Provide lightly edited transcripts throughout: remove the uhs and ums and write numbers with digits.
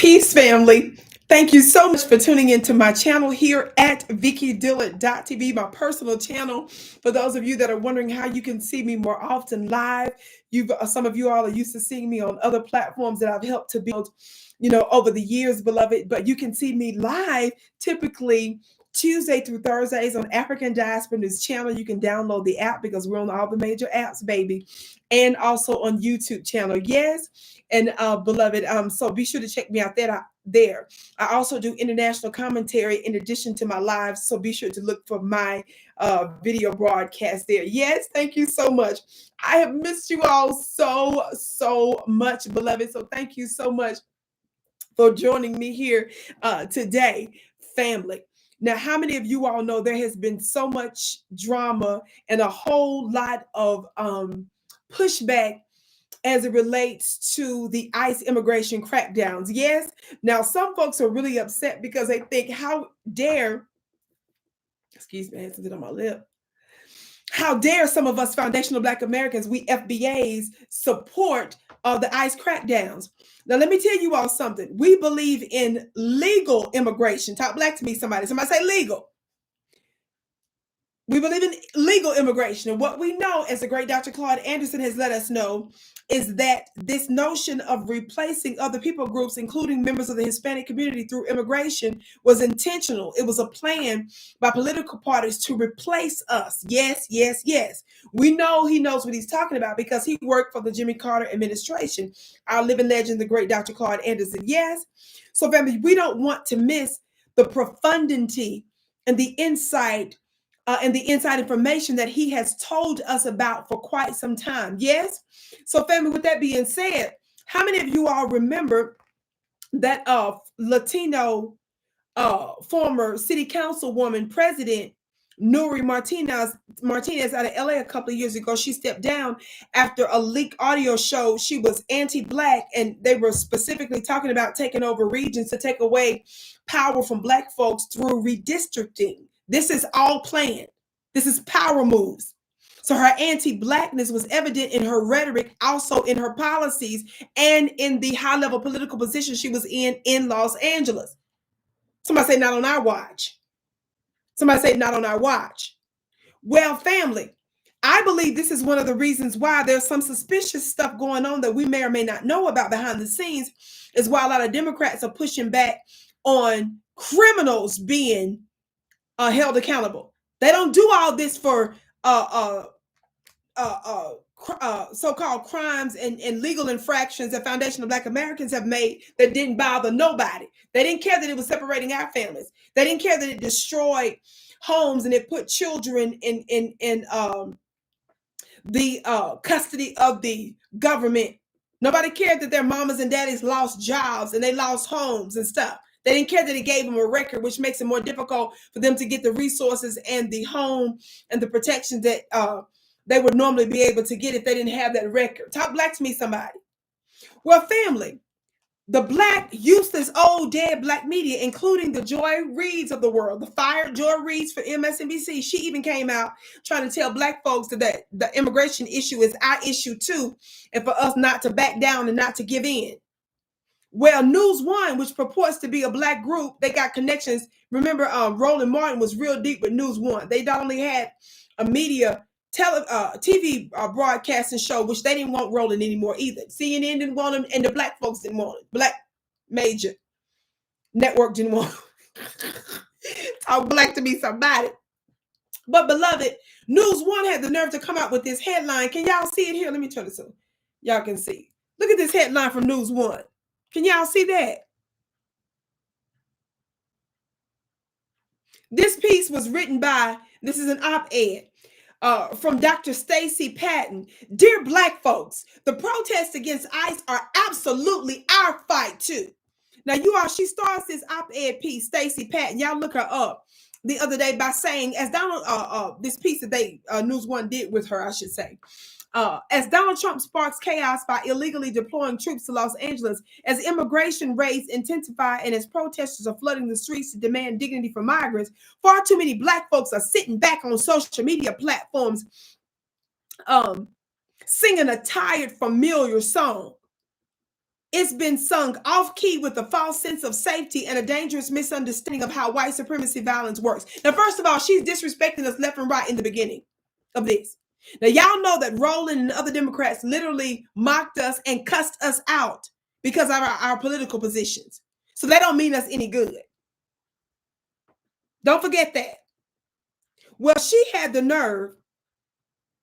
Peace, family. Thank you so much for tuning into my channel here at Vicki Dillard.tv, my personal channel. For those of you that are wondering how you can see me more often live, some of you all are used to seeing me on other platforms that I've helped to build, over the years, beloved. But you can see me live typically Tuesday through Thursdays on African Diaspora News Channel. You can download the app because we're on all the major apps, baby, and also on YouTube channel. Yes. And beloved, so be sure to check me out there. I also do international commentary in addition to my lives, so be sure to look for my video broadcast there. Yes, thank you so much. I have missed you all so much, beloved. So thank you so much for joining me here today, family. Now, how many of you all know there has been so much drama and a whole lot of pushback as it relates to the ICE immigration crackdowns? Yes. Now, some folks are really upset because they think, how dare, excuse me, I had something on my lip. How dare some of us foundational Black Americans, we FBAs, support the ICE crackdowns? Now, let me tell you all something. We believe in legal immigration. Talk black to me, somebody. Somebody say legal. We believe in legal immigration. And what we know, as the great Dr. Claude Anderson has let us know, is that this notion of replacing other people groups, including members of the Hispanic community, through immigration was intentional. It was a plan by political parties to replace us. Yes, yes, yes. We know he knows what he's talking about because he worked for the Jimmy Carter administration. Our living legend, the great Dr. Claude Anderson. Yes. So, family, we don't want to miss the profundity and the insight and the inside information that he has told us about for quite some time. Yes. So, family, with that being said, how many of you all remember that Latino former city councilwoman president Nuri Martinez out of LA a couple of years ago? She stepped down after a leaked audio showed she was anti-Black, and they were specifically talking about taking over regions to take away power from Black folks through redistricting. This is all planned. This is power moves. So her anti-Blackness was evident in her rhetoric, also in her policies, and in the high-level political position she was in Los Angeles. Somebody say, not on our watch. Somebody say, not on our watch. Well, family, I believe this is one of the reasons why there's some suspicious stuff going on that we may or may not know about behind the scenes, is why a lot of Democrats are pushing back on criminals being held accountable. They don't do all this for so-called crimes and legal infractions that foundational Black Americans have made that didn't bother nobody. They didn't care that it was separating our families. They didn't care that it destroyed homes and it put children in the custody of the government. Nobody cared that their mamas and daddies lost jobs and they lost homes and stuff. They didn't care that it gave them a record, which makes it more difficult for them to get the resources and the home and the protection that they would normally be able to get if they didn't have that record. Talk black to me, somebody. Well, family, the Black, useless, old, dead Black media, including the Joy Reids of the world, the fired Joy Reids for MSNBC, she even came out trying to tell Black folks that the immigration issue is our issue too, and for us not to back down and not to give in. Well, News One, which purports to be a Black group, they got connections. Remember, Roland Martin was real deep with News One. They not only had a media TV broadcasting show, which they didn't want Roland anymore either. CNN didn't want him, and the Black folks didn't want it. Black major network didn't want him. Talk black to me, somebody. But beloved, News One had the nerve to come out with this headline. Can y'all see it here? Let me turn this on. Y'all can see. Look at this headline from News One. Can y'all see that? This piece was written by, this is an op-ed from Dr. Stacy Patton. Dear Black folks, the protests against ICE are absolutely our fight too. Now, you all, she starts this op-ed piece, Stacy Patton. Y'all look her up the other day by saying, as Donald, this piece that they, News One did with her, I should say. As Donald Trump sparks chaos by illegally deploying troops to Los Angeles, as immigration raids intensify and as protesters are flooding the streets to demand dignity for migrants, far too many Black folks are sitting back on social media platforms singing a tired, familiar song. It's been sung off key with a false sense of safety and a dangerous misunderstanding of how white supremacy violence works. Now, first of all, she's disrespecting us left and right in the beginning of this. Now, y'all know that Roland and other Democrats literally mocked us and cussed us out because of our political positions. So they don't mean us any good. Don't forget that. Well, she had the nerve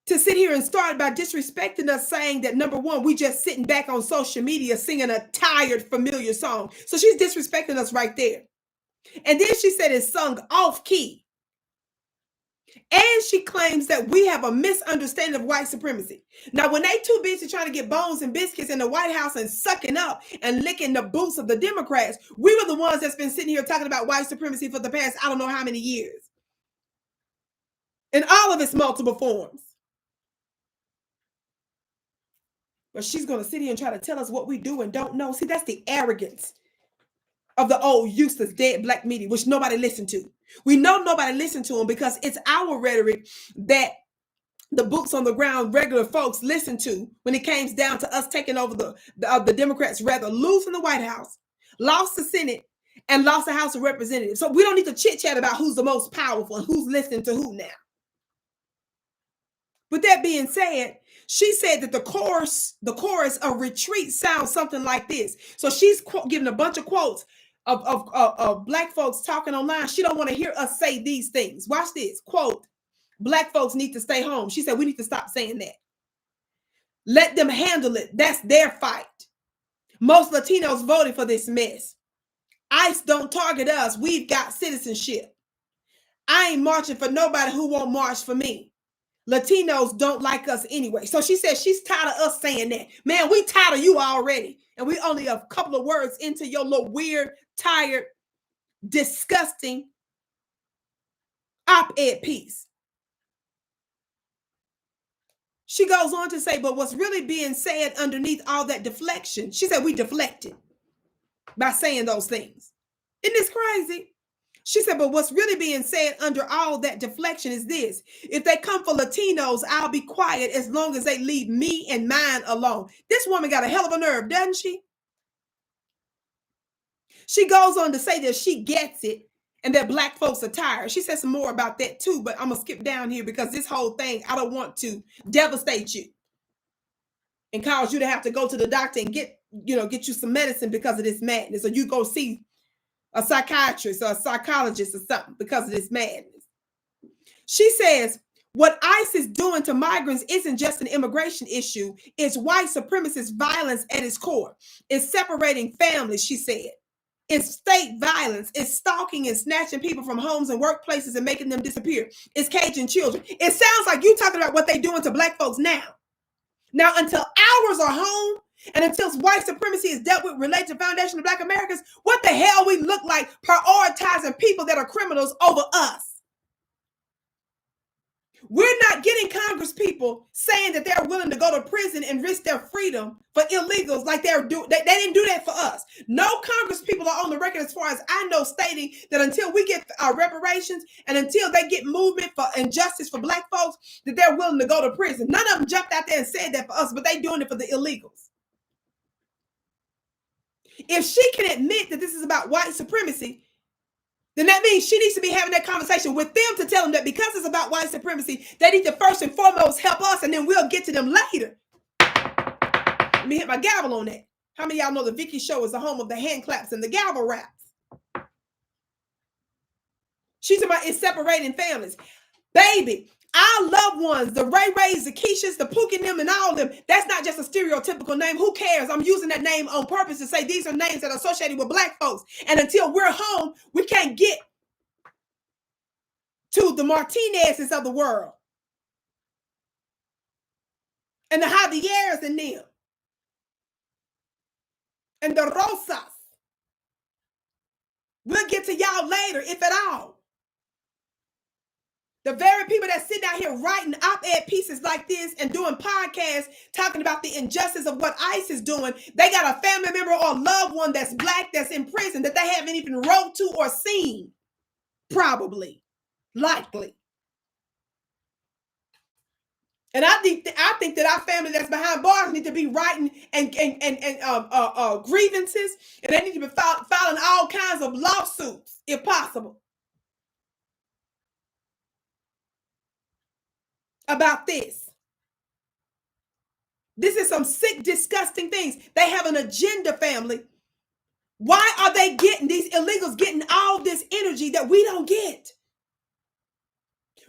to sit here and start by disrespecting us, saying that, number one, we just sitting back on social media singing a tired, familiar song. So she's disrespecting us right there. And then she said it's sung off key. And she claims that we have a misunderstanding of white supremacy. Now, when they too busy trying to get bones and biscuits in the White House and sucking up and licking the boots of the Democrats, we were the ones that's been sitting here talking about white supremacy for the past, I don't know how many years. In all of its multiple forms. But she's going to sit here and try to tell us what we do and don't know. See, that's the arrogance of the old, useless, dead black media, which nobody listened to. We know nobody listened to them because it's our rhetoric that the boots on the ground, regular folks listen to when it came down to us taking over the Democrats, rather losing the White House, lost the Senate, and lost the House of Representatives. So we don't need to chit-chat about who's the most powerful and who's listening to who now. With that being said, she said that the chorus of retreat sounds something like this. So she's giving a bunch of quotes of black folks talking online. She don't want to hear us say these things. Watch this. Quote, black folks need to stay home. She said we need to stop saying that. Let them handle it. That's their fight. Most Latinos voted for this mess. ICE don't target us. We've got citizenship. I ain't marching for nobody who won't march for me. Latinos don't like us anyway. So she said she's tired of us saying that. Man, we tired of you already. And we only a couple of words into your little weird, tired, disgusting op-ed piece. She goes on to say, but what's really being said underneath all that deflection, she said we deflected by saying those things. Isn't this crazy? She said, but what's really being said under all that deflection is this. If they come for Latinos, I'll be quiet as long as they leave me and mine alone. This woman got a hell of a nerve, doesn't she? She goes on to say that she gets it and that black folks are tired. She says some more about that too, but I'm going to skip down here because this whole thing, I don't want to devastate you and cause you to have to go to the doctor and get you some medicine because of this madness, or you go see a psychiatrist or a psychologist or something because of this madness. She says, what ICE is doing to migrants isn't just an immigration issue. It's white supremacist violence at its core. It's separating families, she said. It's state violence. It's stalking and snatching people from homes and workplaces and making them disappear. It's caging children. It sounds like you talking about what they're doing to black folks now. Now, until ours are home, and until white supremacy is dealt with related to Foundation of Black Americans, what the hell we look like prioritizing people that are criminals over us? We're not getting Congress people saying that they're willing to go to prison and risk their freedom for illegals like they didn't do that for us. No Congress people are on the record, as far as I know, stating that until we get our reparations and until they get movement for injustice for black folks, that they're willing to go to prison. None of them jumped out there and said that for us, but they doing it for the illegals. If she can admit that this is about white supremacy, then that means she needs to be having that conversation with them to tell them that because it's about white supremacy, they need to first and foremost help us, and then we'll get to them later. Let me hit my gavel on that. How many of y'all know the Vicki show is the home of the hand claps and the gavel raps? She's about it's separating families. Baby, our loved ones, the Ray Rays, the Keishas, the Pookie them, and all of them, that's not just a stereotypical name. Who cares? I'm using that name on purpose to say these are names that are associated with black folks. And until we're home, we can't get to the Martinez's of the world and the Javieres and them and the Rosas. We'll get to y'all later, if at all. The very people that sit down here writing op-ed pieces like this and doing podcasts talking about the injustice of what ICE is doing, they got a family member or loved one that's black that's in prison that they haven't even wrote to or seen. Probably. Likely. And I think that our family that's behind bars need to be writing and grievances, and they need to be filing all kinds of lawsuits if possible about this. This is some sick, disgusting things. They have an agenda, family. Why are they getting these illegals getting all this energy that we don't get?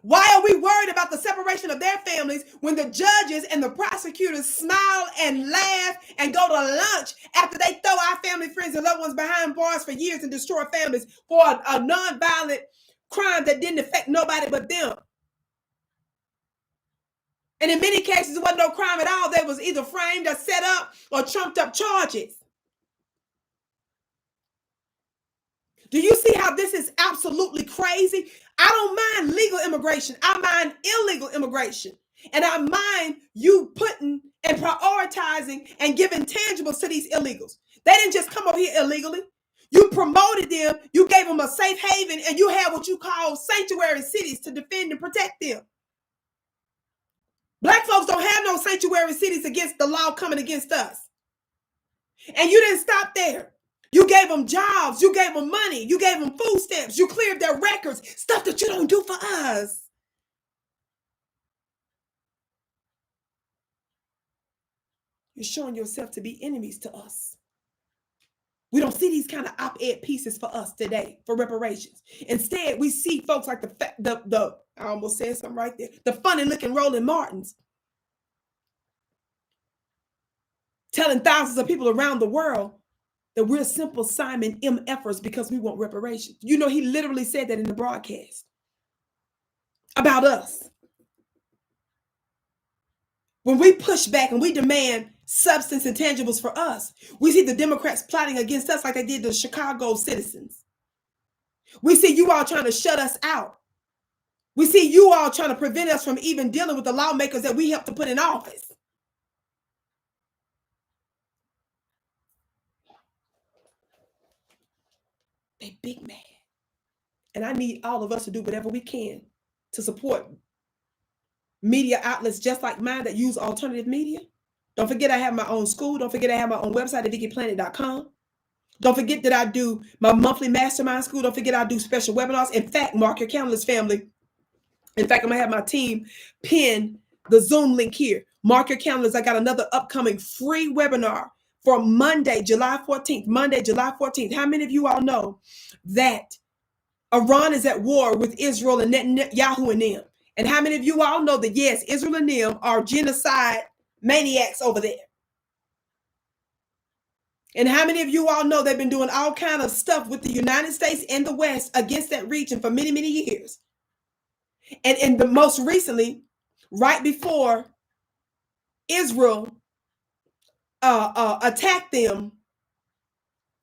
Why are we worried about the separation of their families when the judges and the prosecutors smile and laugh and go to lunch after they throw our family, friends, and loved ones behind bars for years and destroy families for a non-violent crime that didn't affect nobody but them? And in many cases, it wasn't no crime at all. They was either framed or set up or trumped up charges. Do you see how this is absolutely crazy? I don't mind legal immigration. I mind illegal immigration. And I mind you putting and prioritizing and giving tangibles to these illegals. They didn't just come over here illegally. You promoted them. You gave them a safe haven, and you have what you call sanctuary cities to defend and protect them. Black folks don't have no sanctuary cities against the law coming against us. And you didn't stop there. You gave them jobs. You gave them money. You gave them food stamps. You cleared their records. Stuff that you don't do for us. You're showing yourself to be enemies to us. We don't see these kind of op-ed pieces for us today for reparations. Instead, we see folks like the I almost said something right there, the funny looking Roland Martins telling thousands of people around the world that we're simple Simon MFers because we want reparations. You know, he literally said that in the broadcast about us. When we push back and we demand substance and tangibles for us, we see the Democrats plotting against us like they did the Chicago citizens. We see you all trying to shut us out. We see you all trying to prevent us from even dealing with the lawmakers that we helped to put in office. They big mad. And I need all of us to do whatever we can to support media outlets just like mine that use alternative media. Don't forget I have my own school. Don't forget I have my own website at VickiPlanet.com. Don't forget that I do my monthly mastermind school. Don't forget I do special webinars. In fact, mark your calendars, family. In fact, I'm going to have my team pin the Zoom link here. Mark your calendars. I got another upcoming free webinar for Monday, July 14th. Monday, July 14th. How many of you all know that Iran is at war with Israel and Netanyahu and them? And how many of you all know that, yes, Israel and them are genocide maniacs over there? And how many of you all know they've been doing all kind of stuff with the United States and the West against that region for many, many years? And the most recently, right before Israel attacked them,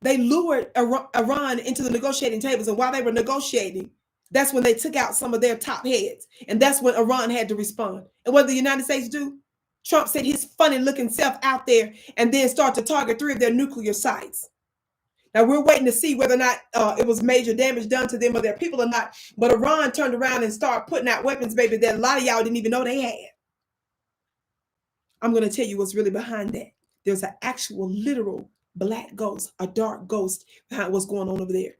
they lured Iran into the negotiating tables. And while they were negotiating, that's when they took out some of their top heads. And that's when Iran had to respond. And what did the United States do? Trump sent his funny looking self out there and then start to target 3 of their nuclear sites. Now, we're waiting to see whether or not it was major damage done to them or their people or not. But Iran turned around and started putting out weapons, baby, that a lot of y'all didn't even know they had. I'm going to tell you what's really behind that. There's an actual literal black ghost, a dark ghost behind what's going on over there.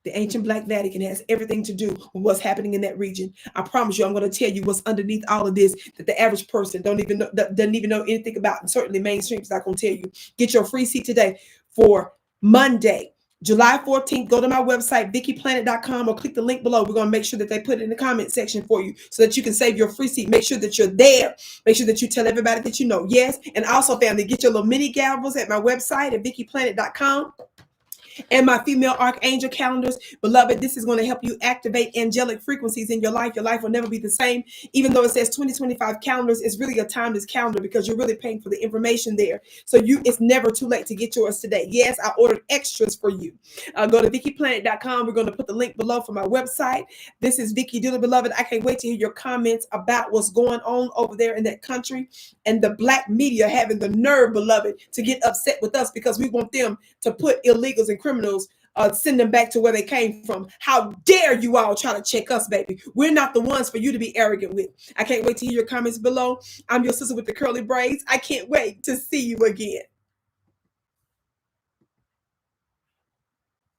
The ancient Black Vatican has everything to do with what's happening in that region. I promise you, I'm going to tell you what's underneath all of this that the average person doesn't even know anything about, and certainly mainstream is not going to tell you. Get your free seat today for Monday, July 14th. Go to my website, VickiPlanet.com, or click the link below. We're going to make sure that they put it in the comment section for you so that you can save your free seat. Make sure that you're there. Make sure that you tell everybody that you know. Yes, and also, family, get your little mini gavels at my website at VickiPlanet.com. And my female archangel calendars. Beloved, this is going to help you activate angelic frequencies in your life. Your life will never be the same. Even though it says 2025 calendars, it's really a timeless calendar because you're really paying for the information there. So it's never too late to get yours today. Yes, I ordered extras for you. Go to VickiPlanet.com. We're going to put the link below for my website. This is Vicki Dillard, beloved. I can't wait to hear your comments about what's going on over there in that country and the black media having the nerve, beloved, to get upset with us because we want them to put illegals and criminals send them back to where they came from. How dare you all try to check us, baby? We're not the ones for you to be arrogant with. I can't wait to hear your comments below. I'm your sister with the curly braids. I can't wait to see you again.